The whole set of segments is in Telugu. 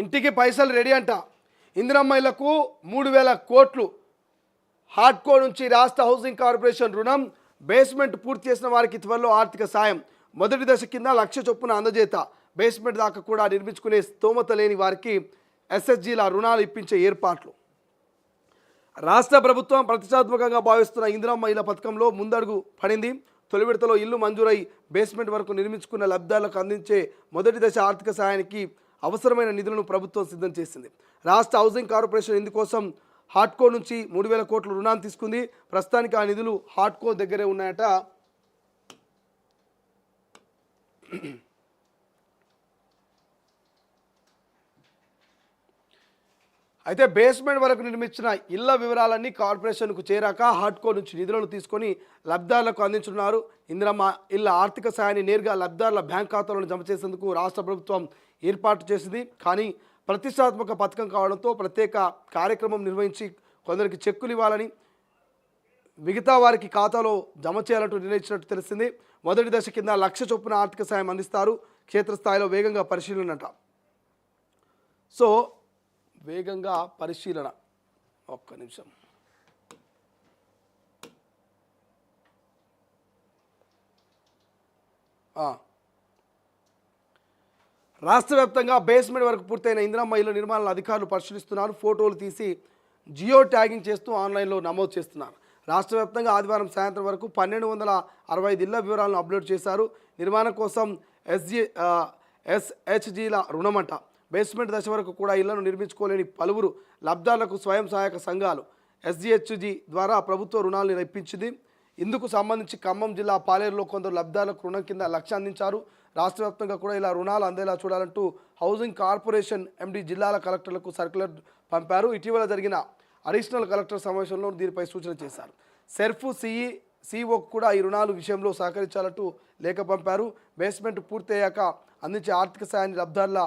ఇంటికి పైసలు రెడీ అంట. ఇందిరమ్మ ఇళ్లకు 3,000 కోట్లు. హాడ్కో నుంచి రాష్ట్ర హౌసింగ్ కార్పొరేషన్ రుణం. బేస్మెంట్ పూర్తి చేసిన వారికి త్వరలో ఆర్థిక సాయం. మొదటి దశ కింద 1,00,000 చొప్పున అందజేత. బేస్మెంట్ దాకా కూడా నిర్మించుకునే స్తోమత లేని వారికి ఎస్ఎస్జీల రుణాలు ఇప్పించే ఏర్పాట్లు. రాష్ట్ర ప్రభుత్వం ప్రతిష్టాత్మకంగా భావిస్తున్న ఇందిరమ్మ ఇళ్ల పథకంలో ముందడుగు పడింది. తొలి విడతలో ఇల్లు మంజూరై బేస్మెంట్ వరకు నిర్మించుకున్న లబ్ధిదారులకు అందించే మొదటి దశ ఆర్థిక సహాయానికి అవసరమైన నిధులను ప్రభుత్వం సిద్ధం చేసింది. రాష్ట్ర హౌసింగ్ కార్పొరేషన్ ఇందుకోసం హాడ్కో నుంచి 3,000 కోట్ల రుణాన్ని తీసుకుంది. ప్రస్తుతానికి ఆ నిధులు హాడ్కో దగ్గరే ఉన్నాయట. అయితే బేస్మెంట్ వరకు నిర్మించిన ఇళ్ల వివరాలన్నీ కార్పొరేషన్కు చేరాక హాడ్కో నుంచి నిధులను తీసుకొని లబ్ధిదారులకు అందించున్నారు. ఇందిరమ్మ ఇళ్ల ఆర్థిక సాయాన్ని నేరుగా లబ్ధిదారుల బ్యాంక్ ఖాతాలను జమ చేసేందుకు రాష్ట్ర ప్రభుత్వం ఏర్పాటు చేసింది. కానీ ప్రతిష్టాత్మక పథకం కావడంతో ప్రత్యేక కార్యక్రమం నిర్వహించి కొందరికి చెక్కులు ఇవ్వాలని, మిగతా వారికి ఖాతాలో జమ చేయాలంటూ నిర్ణయించినట్టు తెలిసింది. మొదటి దశ కింద 1,00,000 చొప్పున ఆర్థిక సాయం అందిస్తారు. క్షేత్రస్థాయిలో వేగంగా పరిశీలనట. సో వేగంగా పరిశీలన. ఒక్క నిమిషం. రాష్ట్ర వ్యాప్తంగా బేస్మెంట్ వరకు పూర్తయిన ఇందిరమ్మ ఇళ్ల నిర్మాణాల అధికారులు పరిశీలిస్తున్నారు. ఫోటోలు తీసి జియో ట్యాగింగ్ చేస్తూ ఆన్లైన్లో నమోదు చేస్తున్నారు. రాష్ట్ర వ్యాప్తంగా ఆదివారం సాయంత్రం వరకు 1,265 ఇళ్ల వివరాలను అప్లోడ్ చేశారు. నిర్మాణం కోసం ఎస్హెచ్జీల రుణమంట. బేస్మెంట్ దశ వరకు కూడా ఇళ్లను నిర్మించుకోలేని పలువురు లబ్ధిదారులకు స్వయం సహాయక సంఘాలు ఎస్జిహెచ్జి ద్వారా ప్రభుత్వ రుణాలను ఇప్పించింది. ఇందుకు సంబంధించి ఖమ్మం జిల్లా పాలేరులో కొందరు లబ్ధిదారులకు రుణం కింద 1,00,000 అందించారు. రాష్ట్ర వ్యాప్తంగా కూడా ఇలా రుణాలు అందేలా చూడాలంటూ హౌసింగ్ కార్పొరేషన్ ఎండి జిల్లాల కలెక్టర్లకు సర్క్యులర్ పంపారు. ఇటీవల జరిగిన అడిషనల్ కలెక్టర్ సమావేశంలో దీనిపై సూచన చేశారు. సెర్ఫ్ సిఇఓకు కూడా ఈ రుణాలు విషయంలో సహకరించాలంటూ లేఖ పంపారు. బేస్మెంట్ పూర్తయ్యాక అందించే ఆర్థిక సాయాన్ని లబ్ధిదారుల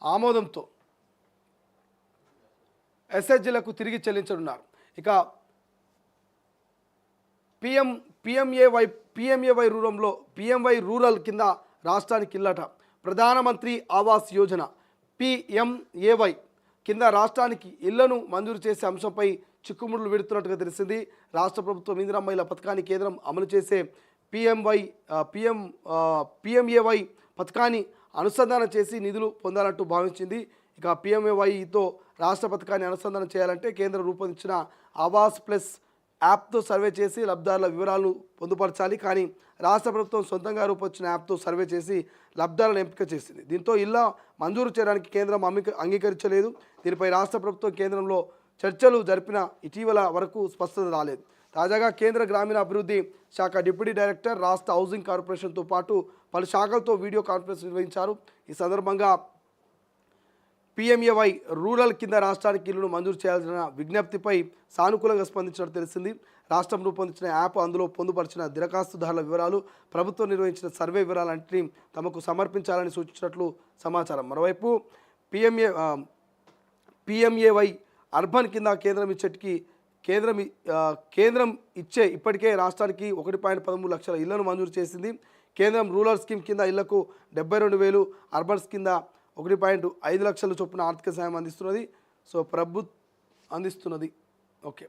ఆమోదంతో ఎస్హెచ్జీలకు తిరిగి చెల్లించనున్నారు. ఇక పిఎంవై రూరల్ కింద రాష్ట్రానికి ఇల్లట. ప్రధానమంత్రి ఆవాస్ యోజన పిఎంఏవై కింద రాష్ట్రానికి ఇళ్లను మంజూరు చేసే అంశంపై చిక్కుముడులు పెడుతున్నట్టుగా తెలిసింది. రాష్ట్ర ప్రభుత్వం ఇందిరమ్మ ఇళ్ల పథకాన్ని కేంద్రం అమలు చేసే పిఎంఏవై పథకాన్ని అనుసంధానం చేసి నిధులు పొందాలంటూ భావించింది. ఇక పిఎంఏవైతో రాష్ట్ర పథకాన్ని అనుసంధానం చేయాలంటే కేంద్రం రూపొందించిన ఆవాస్ ప్లస్ యాప్తో సర్వే చేసి లబ్ధిదారుల వివరాలు పొందుపరచాలి. కానీ రాష్ట్ర ప్రభుత్వం సొంతంగా రూపొందించిన యాప్తో సర్వే చేసి లబ్ధిదారులను ఎంపిక చేసింది. దీంతో ఇళ్ల మంజూరు చేయడానికి కేంద్రం అంగీకరించలేదు. దీనిపై రాష్ట్ర ప్రభుత్వం కేంద్రంలో చర్చలు జరిపిన ఇటీవల వరకు స్పష్టత రాలేదు. తాజాగా కేంద్ర గ్రామీణ అభివృద్ధి శాఖ డిప్యూటీ డైరెక్టర్ రాష్ట్ర హౌసింగ్ కార్పొరేషన్తో పాటు పలు శాఖలతో వీడియో కాన్ఫరెన్స్ నిర్వహించారు. ఈ సందర్భంగా పిఎంఏవై రూరల్ కింద రాష్ట్రానికి ఇల్లును మంజూరు చేయాల్సిన విజ్ఞప్తిపై సానుకూలంగా స్పందించినట్టు తెలిసింది. రాష్ట్రం రూపొందించిన యాప్, అందులో పొందుపరిచిన దరఖాస్తుదారుల వివరాలు, ప్రభుత్వం నిర్వహించిన సర్వే వివరాలన్నింటినీ తమకు సమర్పించాలని సూచించినట్లు సమాచారం. మరోవైపు పిఎంఏవై అర్బన్ కింద కేంద్రం ఇచ్చే ఇప్పటికే రాష్ట్రానికి 1.13 లక్షల ఇళ్లను మంజూరు చేసింది. కేంద్రం రూరల్ స్కీమ్ కింద ఇళ్లకు 72,000, అర్బన్స్ కింద 1.5 లక్షల చొప్పున ఆర్థిక సాయం అందిస్తున్నది. సో అందిస్తున్నది. ఓకే,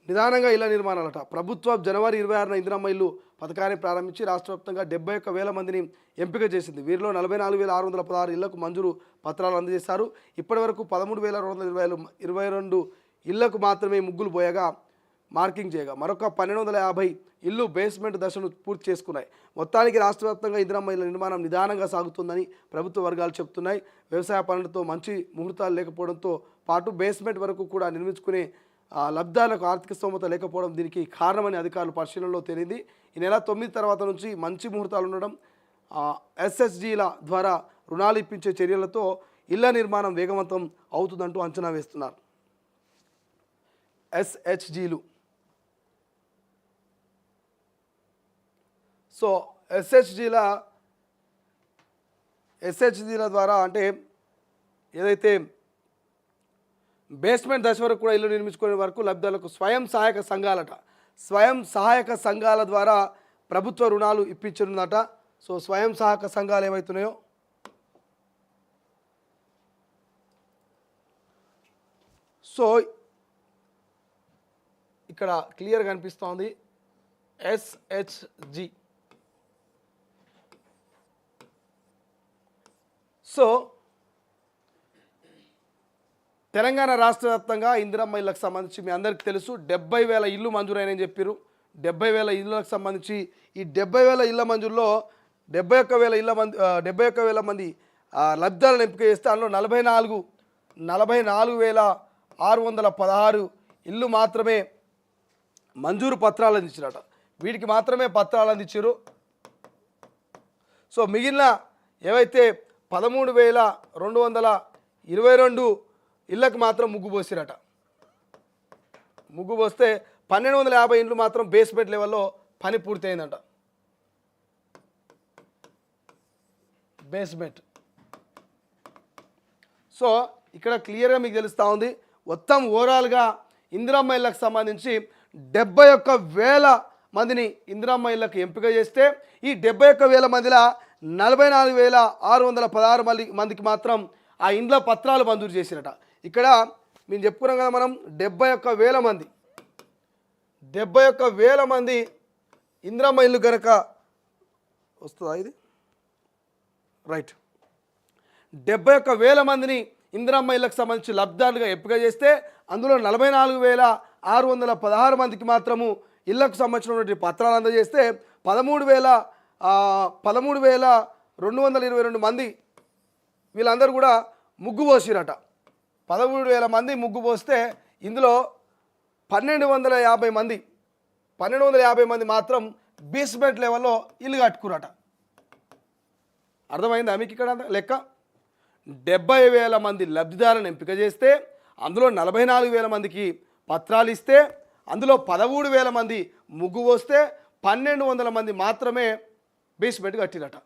నిదానంగా ఇళ్ల నిర్మాణాలట. ప్రభుత్వం జనవరి 26న ఇందిరమ్మ ఇల్లు పథకాన్ని ప్రారంభించి రాష్ట్ర వ్యాప్తంగా 71,000 మందిని ఎంపిక చేసింది. వీరిలో 44,616 ఇళ్లకు మంజూరు పత్రాలు అందజేశారు. ఇప్పటి వరకు 13,222 ఇళ్లకు మాత్రమే ముగ్గులు పోయగా మార్కింగ్ చేయగా మరొక 1,250 ఇల్లు బేస్మెంట్ దశను పూర్తి చేసుకున్నాయి. మొత్తానికి రాష్ట్ర వ్యాప్తంగా ఇందిరమ్మ ఇళ్ల నిర్మాణం నిదానంగా సాగుతుందని ప్రభుత్వ వర్గాలు చెబుతున్నాయి. వ్యవసాయ పనులతో మంచి ముహూర్తాలు లేకపోవడంతో పాటు బేస్మెంట్ వరకు కూడా నిర్మించుకునే లబ్ధాలకు ఆర్థిక స్తోమత లేకపోవడం దీనికి కారణమని అధికారులు పరిశీలనలో తేలింది. ఈ నెల 9 తర్వాత నుంచి మంచి ముహూర్తాలు ఉండడం, ఎస్హెచ్జీల ద్వారా రుణాలు ఇప్పించే చర్యలతో ఇళ్ల నిర్మాణం వేగవంతం అవుతుందంటూ అంచనా వేస్తున్నారు. ఎస్హెచ్జీలు. సో ఎస్హెచ్జీల ద్వారా అంటే ఏదైతే బేస్మెంట్ దశ వరకు కూడా ఇల్లు నిర్మించుకునే వరకు లబ్ధిదారులకు స్వయం సహాయక సంఘాలట. స్వయం సహాయక సంఘాల ద్వారా ప్రభుత్వ రుణాలు ఇప్పించనుందట. సో స్వయం సహాయక సంఘాలు ఏమవుతున్నాయో సో ఇక్కడ క్లియర్గా కనిపిస్తోంది SHG. సో తెలంగాణ రాష్ట్ర వ్యాప్తంగా ఇందిరమ్మ ఇళ్ళకు సంబంధించి మీ అందరికీ తెలుసు 70,000 ఇల్లు మంజూరైనని చెప్పారు. 70,000 ఇళ్ళకు సంబంధించి ఈ 70,000 ఇళ్ళ మంజూరులో 71,000 మంది లబ్ధిదారులను ఎంపిక చేస్తే అందులో 44,616 ఇల్లు మాత్రమే మంజూరు పత్రాలు అందించారట. వీటికి మాత్రమే పత్రాలు అందించారు. సో మిగిలిన ఏవైతే 13,222 ఇళ్ళకి మాత్రం ముగ్గు పోసిరట. ముగ్గు పోస్తే 1,250 ఇండ్లు మాత్రం బేస్మెంట్ లెవెల్లో పని పూర్తయిందంట. బేస్మెంట్. సో ఇక్కడ క్లియర్గా మీకు తెలుస్తూ ఉంది. మొత్తం ఓవరాల్గా ఇందిరమ్మ ఇళ్ళకు సంబంధించి 71,000 మందిని ఇందిరమ్మ ఇళ్ళకు ఎంపిక చేస్తే ఈ 71,000 మందిలో 44,616 మందికి మాత్రం ఆ ఇండ్ల పత్రాలు మంజూరు చేసిరట. ఇక్కడ మేము చెప్పుకున్నాం కదా మనం 71,000 మంది 71,000 మంది ఇందిరమ్మ ఇల్లు కనుక వస్తుందా ఇది రైట్ 71,000 మందిని ఇందిరమ్మ ఇళ్ళకు సంబంధించి లబ్ధిదారులుగా ఎంపిక చేస్తే అందులో 44,616 మందికి మాత్రము ఇళ్లకు సంబంధించినటువంటి పత్రాలు అందజేస్తే 13,222 మంది వీళ్ళందరూ కూడా ముగ్గు పోసిరట. 13,000 మంది ముగ్గు పోస్తే ఇందులో 1,250 మంది మాత్రం బేస్మెంట్ లెవెల్లో ఇల్లు కట్టుకురట. అర్థమైందా మీకు ఇక్కడ లెక్క? 70,000 మంది లబ్ధిదారులను ఎంపిక చేస్తే అందులో 44,000 మందికి పత్రాలు ఇస్తే అందులో 13,000 మంది ముగ్గు పోస్తే 1,200 మంది మాత్రమే బేస్మెంట్ కట్టిరట.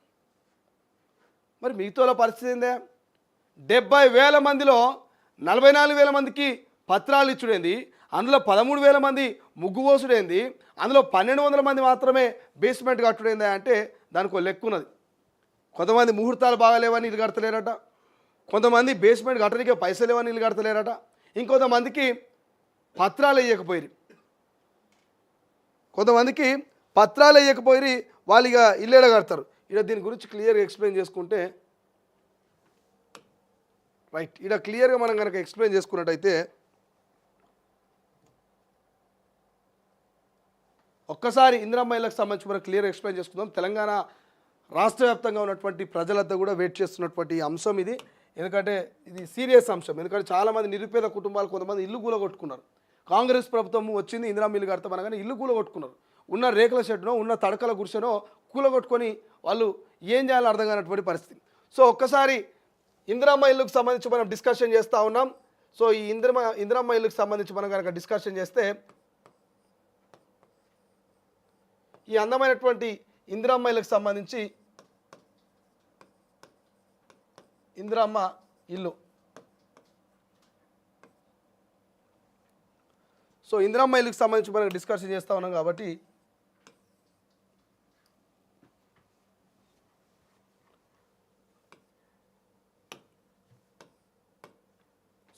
మరి మిగతా పరిస్థితి ఏందే? 70,000 మందిలో 44,000 మందికి పత్రాలు ఇచ్చుడేంది, అందులో 13,000 మంది ముగ్గు పోసుడేంది, అందులో 1,200 మంది మాత్రమే బేస్మెంట్ కట్టుడేందా అంటే దానికి ఒక లెక్క ఉన్నది. కొంతమంది ముహూర్తాలు బాగాలేవని ఇల్లు కడతలేరట, కొంతమంది బేస్మెంట్ కట్టడానికే పైసలు లేవని ఇల్లు కడతలేరట, ఇంకొంతమందికి పత్రాలు వేయకపోయి వాళ్ళు ఇక ఇల్లు కడతారు. ఇక దీని గురించి క్లియర్గా ఎక్స్ప్లెయిన్ చేసుకుంటే రైట్ ఇక్కడ క్లియర్గా మనం కనుక ఎక్స్ప్లెయిన్ చేసుకున్నట్టయితే ఒక్కసారి ఇందిరమ్మ ఇళ్ళకి సంబంధించి మనం క్లియర్గా ఎక్స్ప్లెయిన్ చేసుకుందాం. తెలంగాణ రాష్ట్ర వ్యాప్తంగా ఉన్నటువంటి ప్రజలంతా కూడా వెయిట్ చేస్తున్నటువంటి అంశం ఇది. ఎందుకంటే ఇది సీరియస్ అంశం. ఎందుకంటే చాలామంది నిరుపేద కుటుంబాలు కొంతమంది ఇల్లు కూలగొట్టుకున్నారు. కాంగ్రెస్ ప్రభుత్వం వచ్చింది ఇందిరమ్మ ఇల్లు కడతామనగానే ఇల్లు కూలగొట్టుకున్నారు. ఉన్న రేకుల షెడ్నో ఉన్న తడకల గుడిసెనో కూలగొట్టుకొని వాళ్ళు ఏం చేయాలో అర్థం కానటువంటి పరిస్థితి. సో ఒక్కసారి ఇందిరమ్మ ఇల్లుకు సంబంధించి మనం డిస్కషన్ చేస్తూ ఉన్నాం. సో ఈ ఇందిరమ్మ ఇల్లుకు సంబంధించి మనం కనుక డిస్కషన్ చేస్తే ఈ అందమైనటువంటి ఇందిరమ్మ ఇల్లుకు సంబంధించి ఇందిరమ్మ ఇల్లు. సో ఇందిరమ్మ ఇల్లుకు సంబంధించి మనం డిస్కషన్ చేస్తూ ఉన్నాం కాబట్టి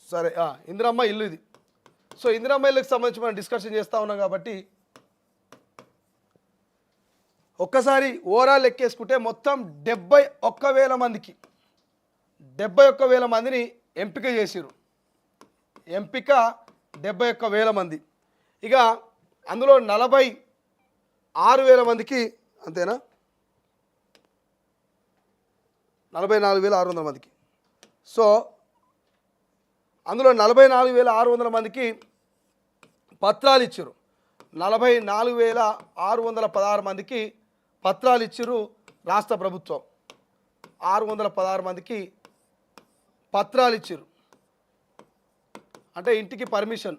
సరే ఇందిరమ్మ ఇల్లు ఇది. సో ఇందిరమ్మ ఇల్లుకి సంబంధించి మనం డిస్కషన్ చేస్తూ ఉన్నాం కాబట్టి ఒక్కసారి ఓవరాల్ లెక్కేసుకుంటే మొత్తం 71,000 మందికి 71,000 మందిని ఎంపిక చేసిరు. ఎంపిక 71,000 మంది. ఇక అందులో 46,000 మందికి అంతేనా 44,600 మందికి. సో అందులో 44,600 మందికి పత్రాలు ఇచ్చారు. 44,616 మందికి పత్రాలు ఇచ్చారు రాష్ట్ర ప్రభుత్వం. 616 మందికి పత్రాలు ఇచ్చారు. అంటే ఇంటికి పర్మిషన్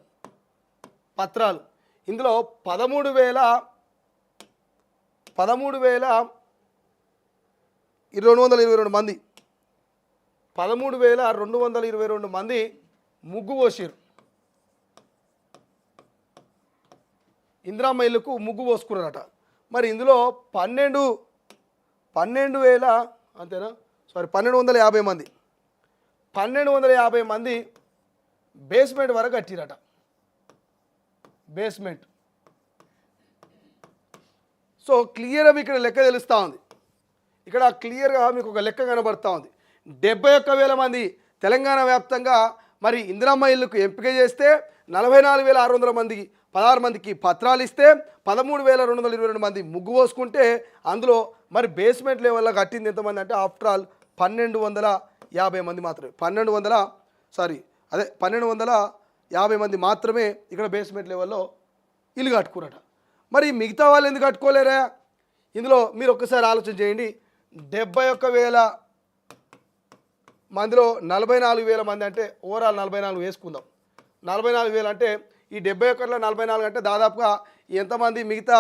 పత్రాలు. ఇందులో 13,222 మంది 13,222 మంది ముగ్గు పోసారు. ఇందిరమ్మ ఇల్లుకు ముగ్గు పోసుకున్నారట. మరి ఇందులో 12,000 అంతేనా 1250 మంది 1250 మంది బేస్మెంట్ వరకు కట్టిరట. బేస్మెంట్. సో క్లియర్గా మీకు ఇక్కడ లెక్క తెలుస్తూ ఉంది. ఇక్కడ క్లియర్గా మీకు ఒక లెక్క కనబడుతూ ఉంది. 71,000 మంది తెలంగాణ వ్యాప్తంగా మరి ఇందిరమ్మ ఇల్లుకు ఎంపిక చేస్తే 44,600 మందికి 16 మందికి పత్రాలు ఇస్తే 13,222 మంది ముగ్గు పోసుకుంటే అందులో మరి బేస్మెంట్ లెవెల్లో కట్టింది ఎంతమంది అంటే ఆఫ్టర్ ఆల్ 1,250 మంది మాత్రమే. 1,250 మంది మాత్రమే ఇక్కడ బేస్మెంట్ లెవెల్లో ఇల్లు కట్టుకురట. మరి మిగతా వాళ్ళు ఎందుకు కట్టుకోలేరా? ఇందులో మీరు ఒక్కసారి ఆలోచన చేయండి. 71,000 మందిలో 44,000 మంది అంటే ఓవరాల్ 44 వేసుకుందాం. 44,000 అంటే ఈ 71లో 44 అంటే దాదాపుగా ఎంతమంది మిగతా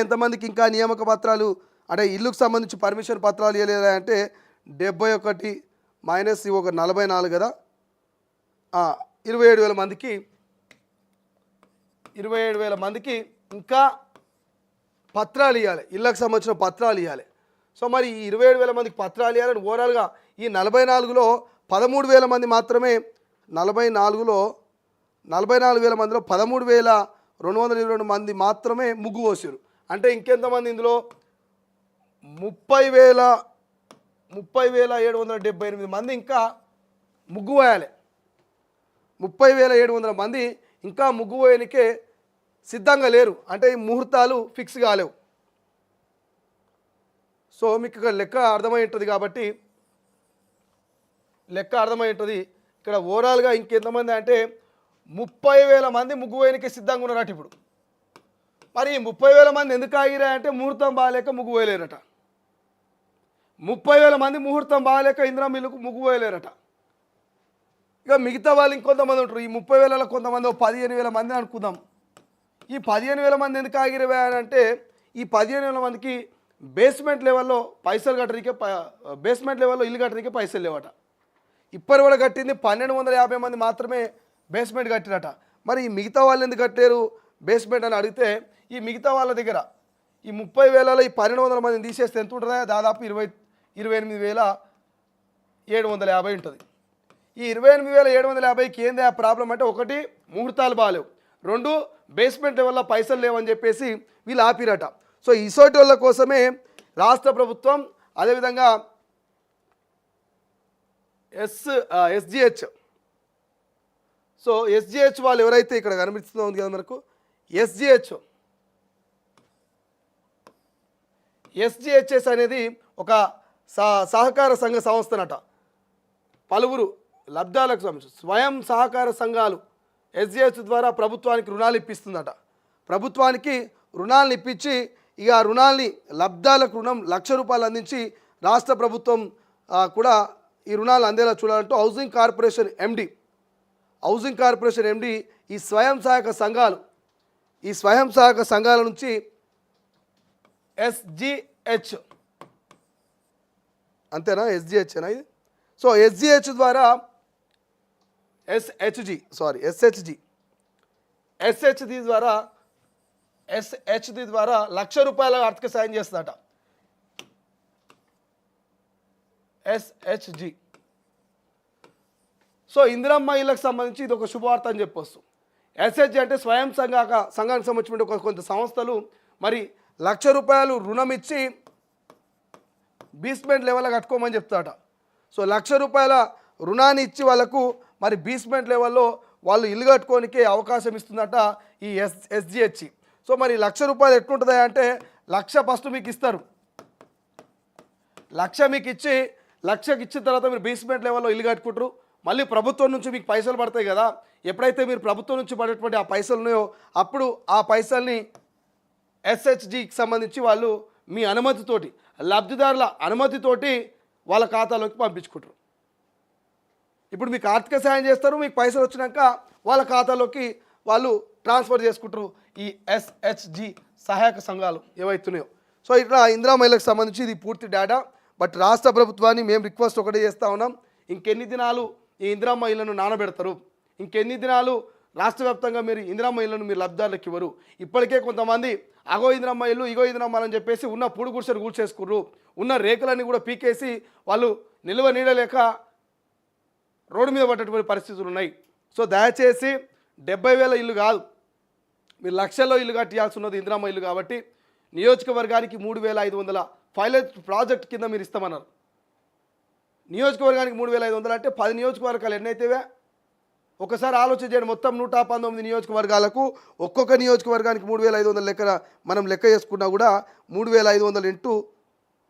ఎంతమందికి ఇంకా నియామక పత్రాలు అంటే ఇల్లుకు సంబంధించి పర్మిషన్ పత్రాలు ఇవ్వలేదా అంటే 71 మైనస్ ఒక 44 కదా, 27,000 మందికి 27,000 మందికి ఇంకా పత్రాలు ఇవ్వాలి, ఇళ్ళకు సంబంధించిన పత్రాలు ఇవ్వాలి. సో మరి ఈ 27,000 మందికి పత్రాలు ఇవ్వాలని ఓవరాల్గా ఈ 44లో 13,000 మంది మాత్రమే 44,000 మందిలో 13,222 మంది మాత్రమే ముగ్గు పోసారు. అంటే ఇంకెంతమంది ఇందులో 30,778 మంది ఇంకా ముగ్గు పోయాలి. 30,700 మంది ఇంకా ముగ్గు పోయనికే సిద్ధంగా లేరు. అంటే ఈ ముహూర్తాలు ఫిక్స్ కాలేవు. సో మీకు ఇక్కడ లెక్క అర్థమై ఉంటుంది కాబట్టి ఇక్కడ ఓవరాల్గా ఇంకెంతమంది అంటే 30,000 మంది ముగ్గు పోయనికే సిద్ధంగా ఉన్నారట. ఇప్పుడు మరి 30,000 మంది ఎందుకు ఆగిరా అంటే ముహూర్తం బాగాలేక ముగ్గు పోయలేరట. 30,000 మంది ముహూర్తం బాగాలేక ఇందిరమ్మ ఇల్లుకు ముగ్గు పోయలేరట. ఇక మిగతా వాళ్ళు ఇంకొంతమంది ఉంటారు. ఈ 30,000లో కొంతమంది 15,000 మంది అనుకుందాం. ఈ 15,000 మంది ఎందుకు ఆగిరవా అంటే ఈ 15,000 మందికి బేస్మెంట్ లెవెల్లో పైసలు కట్టడానికే బేస్మెంట్ లెవెల్లో ఇల్లు కట్టడానికే పైసలు లేవట. ఇప్పటి వరకు కట్టింది 1,250 మంది మాత్రమే బేస్మెంట్ కట్టిరట. మరి ఈ మిగతా వాళ్ళు ఎందుకు కట్టారు బేస్మెంట్ అని అడిగితే ఈ మిగతా వాళ్ళ దగ్గర ఈ 30,000లో ఈ 1,200 మందిని తీసేస్తే ఎంత ఉంటుందా? దాదాపు 28,750 ఉంటుంది. ఈ 28,750కి ఏంది ఆ ప్రాబ్లం అంటే ఒకటి ముహూర్తాలు బాగాలేవు, 2 బేస్మెంట్ లెవెల్లో పైసలు లేవని చెప్పేసి వీళ్ళు ఆపిరట. సో ఇసోటి వాళ్ళ కోసమే రాష్ట్ర ప్రభుత్వం అదేవిధంగా ఎస్జిహెచ్ సో ఎస్జిహెచ్ వాళ్ళు ఎవరైతే ఇక్కడ కనిపిస్తుందో ఉంది కదా మనకు ఎస్జిహెచ్ఎస్ అనేది ఒక సహకార సంఘ సంస్థనట. పలువురు లబ్ధాలకు సంబంధించి స్వయం సహకార సంఘాలు ఎస్జిహెచ్ ద్వారా ప్రభుత్వానికి రుణాలు ఇప్పిస్తుందట. ప్రభుత్వానికి రుణాలను ఇప్పించి ఇక ఆ రుణాల్ని లబ్ధాలకు రుణం ₹1,00,000 అందించి రాష్ట్ర ప్రభుత్వం కూడా ఈ రుణాలు అందేలా చూడాలంటూ హౌసింగ్ కార్పొరేషన్ ఎండి ఈ స్వయం సహాయక సంఘాల నుంచి ఎస్జిహెచ్ అంతేనా? ఎస్జిహెచ్ ఇది. సో ఎస్జిహెచ్ ద్వారా ఎస్హెచ్జి ద్వారా ₹1,00,000 ఆర్థిక సాయం చేస్తుందట. ఎస్హెచ్జి. సో ఇందిరమ్మ ఇళ్ళకి సంబంధించి ఇది ఒక శుభవార్త అని చెప్పొచ్చు. ఎస్హెచ్జి అంటే స్వయం సంఘానికి సంబంధించిన కొంత సంస్థలు మరి ₹1,00,000 రుణం ఇచ్చి బేస్మెంట్ లెవెల్లో కట్టుకోమని చెప్తాట. సో ₹1,00,000 రుణాన్ని ఇచ్చి వాళ్ళకు మరి బేస్మెంట్ లెవెల్లో వాళ్ళు ఇల్లు కట్టుకోనికే అవకాశం ఇస్తుందట ఈ ఎస్జిహెచ్. సో మరి ₹1,00,000 ఎట్లుంటుందా అంటే 1,00,000 ఫస్ట్ మీకు ఇస్తారు. 1,00,000 మీకు ఇచ్చి 1,00,000కి ఇచ్చిన తర్వాత మీరు బేస్మెంట్ లెవెల్లో ఇల్లు కట్టుకుంటారు. మళ్ళీ ప్రభుత్వం నుంచి మీకు పైసలు పడతాయి కదా. ఎప్పుడైతే మీరు ప్రభుత్వం నుంచి పడేటువంటి ఆ పైసలు ఉన్నాయో అప్పుడు ఆ పైసల్ని ఎస్హెచ్జికి సంబంధించి వాళ్ళు మీ అనుమతితోటి లబ్ధిదారుల అనుమతితోటి వాళ్ళ ఖాతాలోకి పంపించుకుంటారు. ఇప్పుడు మీకు ఆర్థిక సాయం చేస్తారు, మీకు పైసలు వచ్చినాక వాళ్ళ ఖాతాలోకి వాళ్ళు ట్రాన్స్ఫర్ చేసుకుంటారు ఈ ఎస్హెచ్జి సహాయక సంఘాలు ఏవైతున్నాయో. సో ఇట్లా ఇందిరమ్మ ఇళ్ళకి సంబంధించి ఇది పూర్తి డేటా. బట్ రాష్ట్ర ప్రభుత్వాన్ని మేము రిక్వెస్ట్ ఒకటే చేస్తూ ఉన్నాం, ఇంకెన్ని దినాలు ఈ ఇందిరమ్మ ఇళ్లను నానబెడతారు? ఇంకెన్ని దినాలు రాష్ట్ర వ్యాప్తంగా మీరు ఇందిరమ్మ ఇళ్లను మీరు లబ్ధిదారులకు ఇవ్వరు? ఇప్పటికే కొంతమంది అగో ఇందిరమ్మ ఇల్లు ఇగో ఇందిరమ్మ అని చెప్పేసి ఉన్న పూడు గుడిసెను కూల్చేసుకుర్రు, ఉన్న రేకులన్నీ కూడా పీకేసి వాళ్ళు నిల్వ నీడలేక రోడ్డు మీద పడ్డటువంటి పరిస్థితులు ఉన్నాయి. సో దయచేసి 70,000 ఇల్లు కాదు, మీరు లక్షల్లో ఇల్లు కట్టియాల్సి ఉన్నది ఇందిరమ్మ ఇల్లు కాబట్టి నియోజకవర్గానికి 3,500 పైలట్ ప్రాజెక్ట్ కింద మీరు ఇస్తామన్నారు. నియోజకవర్గానికి 3,500 అంటే 10 నియోజకవర్గాలు ఎన్నైతేవే ఒకసారి ఆలోచన చేయండి. మొత్తం 119 నియోజకవర్గాలకు ఒక్కొక్క నియోజకవర్గానికి 3,500 లెక్క మనం లెక్క చేసుకున్నా కూడా 3,500 ఇంటూ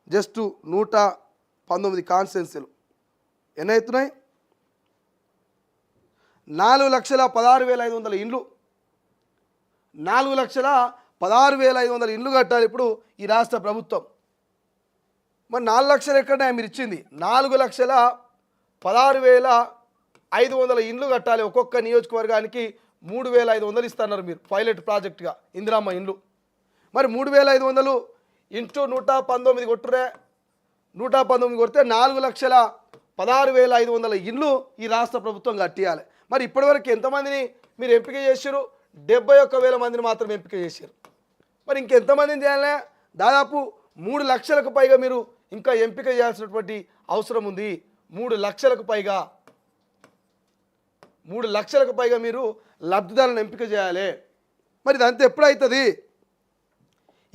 జస్ట్ 119 కాన్స్టిట్యున్సీలు ఎన్నవుతున్నాయి? 4,16,500 ఇండ్లు, 4,16,500 ఇండ్లు కట్టాలి ఇప్పుడు ఈ రాష్ట్ర ప్రభుత్వం. మరి 4 లక్షలు ఎక్కడ మీరు ఇచ్చింది? 4,16,500 ఇండ్లు కట్టాలి. ఒక్కొక్క నియోజకవర్గానికి 3,500 ఇస్తున్నారు మీరు పైలట్ ప్రాజెక్టుగా ఇందిరమ్మ ఇండ్లు. మరి 3,500 ఇంటూ 119 కొట్టురే, 119 కొడితే 4,16,500 ఇండ్లు ఈ రాష్ట్ర ప్రభుత్వం కట్టియాలి. మరి ఇప్పటివరకు ఎంతమందిని మీరు ఎంపిక చేశారు? 71,000 మందిని మాత్రం ఎంపిక చేశారు. మరి ఇంకెంతమందిని చేయాలి? దాదాపు 3 లక్షలకు పైగా మీరు ఇంకా ఎంపిక చేయాల్సినటువంటి అవసరం ఉంది. 3 లక్షలకు పైగా మీరు లబ్ధిదారులను ఎంపిక చేయాలి. మరి ఇదంతా ఎప్పుడవుతుంది?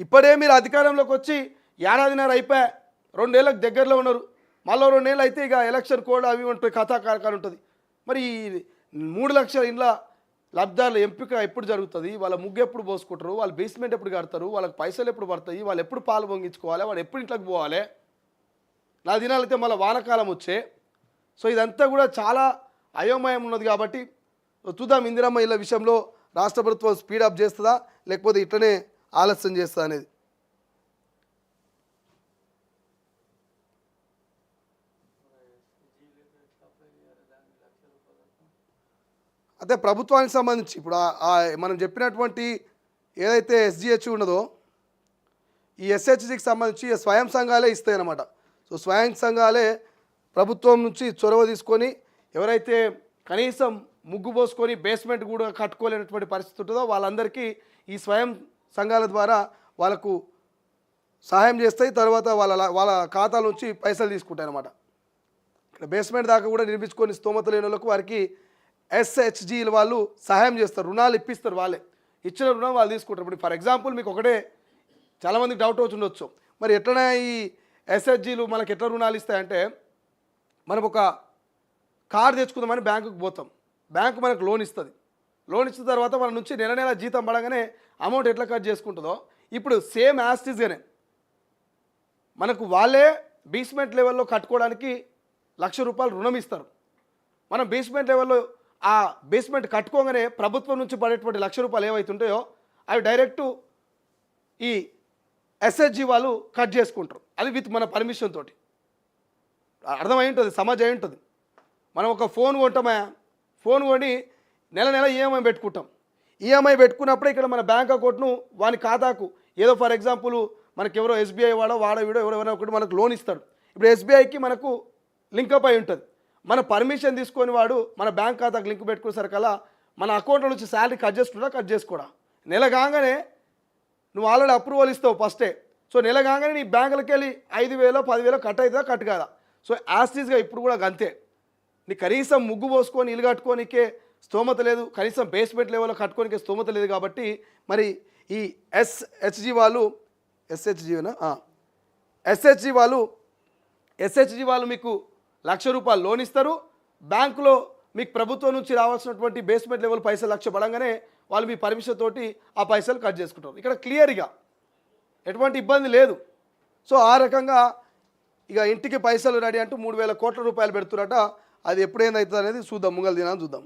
ఇప్పుడే మీరు అధికారంలోకి వచ్చి ఏడాదిన్నర అయిపోయా, 2 ఏళ్ళకు దగ్గరలో ఉన్నారు. మళ్ళీ 2 ఏళ్ళు అయితే ఇక ఎలక్షన్ కోడ్ అవి ఉంటాయి, కథాకారకాలు ఉంటుంది. మరి 3 లక్షల ఇండ్ల లబ్ధిదారుల ఎంపిక ఎప్పుడు జరుగుతుంది? వాళ్ళ ముగ్గు ఎప్పుడు పోసుకుంటారు? వాళ్ళ బేస్మెంట్ ఎప్పుడు కడతారు? వాళ్ళకి పైసలు ఎప్పుడు పడతాయి? వాళ్ళు ఎప్పుడు పాలు పొంగించుకోవాలి? వాళ్ళు ఎప్పుడు ఇంట్లోకి పోవాలి? నా దినాలైతే మళ్ళీ వానకాలం వచ్చే. సో ఇదంతా కూడా చాలా అయోమయం ఉన్నది. కాబట్టి చూద్దాం ఇందిరమ్మ ఇళ్ళ విషయంలో రాష్ట్ర ప్రభుత్వం స్పీడప్ చేస్తుందా లేకపోతే ఇట్లనే ఆలస్యం చేస్తుందా అనేది. అయితే ప్రభుత్వానికి సంబంధించి ఇప్పుడు మనం చెప్పినటువంటి ఏదైతే ఎస్జిహెచ్ ఉన్నదో ఈ ఎస్హెచ్జికి సంబంధించి స్వయం సంఘాలే ఇస్తాయి అన్నమాట. సో స్వయం సంఘాలే ప్రభుత్వం నుంచి చొరవ తీసుకొని ఎవరైతే కనీసం ముగ్గు పోసుకొని బేస్మెంట్ కూడా కట్టుకోలేనటువంటి పరిస్థితి ఉంటుందో వాళ్ళందరికీ ఈ స్వయం సంఘాల ద్వారా వాళ్ళకు సహాయం చేస్తాయి. తర్వాత వాళ్ళ ఖాతాల నుంచి పైసలు తీసుకుంటాయి అన్నమాట. ఇక్కడ బేస్మెంట్ దాకా కూడా నిర్మించుకొని స్తోమత లేని వాళ్ళకు వారికి ఎస్హెచ్జీలు వాళ్ళు సహాయం చేస్తారు, రుణాలు ఇప్పిస్తారు. వాళ్ళే ఇచ్చిన రుణం వాళ్ళు తీసుకుంటారు. ఇప్పుడు ఫర్ ఎగ్జాంపుల్ మీకు ఒకటే చాలామందికి డౌట్ వచ్చి ఉండొచ్చు, మరి ఎట్లనే ఈ ఎస్హెచ్జీలు మనకి ఎట్లా రుణాలు ఇస్తాయంటే, మనం ఒక కార్ తెచ్చుకుందామని బ్యాంకుకి పోతాం, బ్యాంకు మనకు లోన్ ఇస్తుంది. లోన్ ఇచ్చిన తర్వాత మన నుంచి నెల నెల జీతం పడగానే అమౌంట్ ఎట్లా కట్ చేసుకుంటుందో ఇప్పుడు సేమ్ యాస్టీస్గానే మనకు వాళ్ళే బేస్మెంట్ లెవెల్లో కట్టుకోవడానికి ₹1,00,000 రుణం ఇస్తారు. మనం బేస్మెంట్ లెవెల్లో ఆ బేస్మెంట్ కట్టుకోగానే ప్రభుత్వం నుంచి పడేటువంటి ₹1,00,000 ఏవైతుంటాయో అవి డైరెక్టు ఈ ఎస్హెచ్జి వాళ్ళు కట్ చేసుకుంటారు. అది విత్ మన పర్మిషన్ తోటి. అర్థమై ఉంటుంది, సమాజం అయి ఉంటుంది. మనం ఒక ఫోన్ కొంటామా, ఫోన్ కొని నెల నెల ఈఎంఐ పెట్టుకుంటాం. ఈఎంఐ పెట్టుకున్నప్పుడే ఇక్కడ మన బ్యాంక్ అకౌంట్ను వాని ఖాతాకు ఏదో ఫర్ ఎగ్జాంపుల్ మనకి ఎవరో ఎస్బీఐ వీడో ఎవరైనా ఒకటి మనకు లోన్ ఇస్తాడు. ఇప్పుడు ఎస్బీఐకి మనకు లింకప్ అయి ఉంటుంది. మన పర్మిషన్ తీసుకొని వాడు మన బ్యాంక్ ఖాతాకు లింక్ పెట్టుకునేసరికల్లా మన అకౌంట్లో నుంచి శాలరీ కట్ చేసుకోడా నెల కాగానే నువ్వు ఆల్రెడీ అప్రూవల్ ఇస్తావు ఫస్టే. సో నెల కాగానే నీ బ్యాంకులకి వెళ్ళి 5,000 10,000 కట్ అవుతుందా కట్ కాదా. సో యాస్టీస్గా ఇప్పుడు కూడా అంతే. నీ కనీసం ముగ్గు పోసుకొని ఇల్లు కట్టుకోనికే స్తోమత లేదు, కనీసం బేస్మెంట్ లెవెల్లో కట్టుకోనికే స్తోమత లేదు. కాబట్టి మరి ఈ ఎస్హెచ్జి వాళ్ళు మీకు ₹1,00,000 లోన్ ఇస్తారు. బ్యాంకులో మీకు ప్రభుత్వం నుంచి రావాల్సినటువంటి బేస్మెంట్ లెవెల్ పైసలు 1,00,000 పడంగానే వాళ్ళు మీ పర్మిషన్ తోటి ఆ పైసలు కట్ చేసుకుంటారు. ఇక్కడ క్లియర్గా ఎటువంటి ఇబ్బంది లేదు. సో ఆ రకంగా ఇక ఇంటికి పైసలు రెడీ అంటూ ₹3,000 కోట్ల పెడుతున్నట. అది ఎప్పుడేందవుతుంది అనేది చూద్దాం, ముంగల్ దినాన్ని చూద్దాం.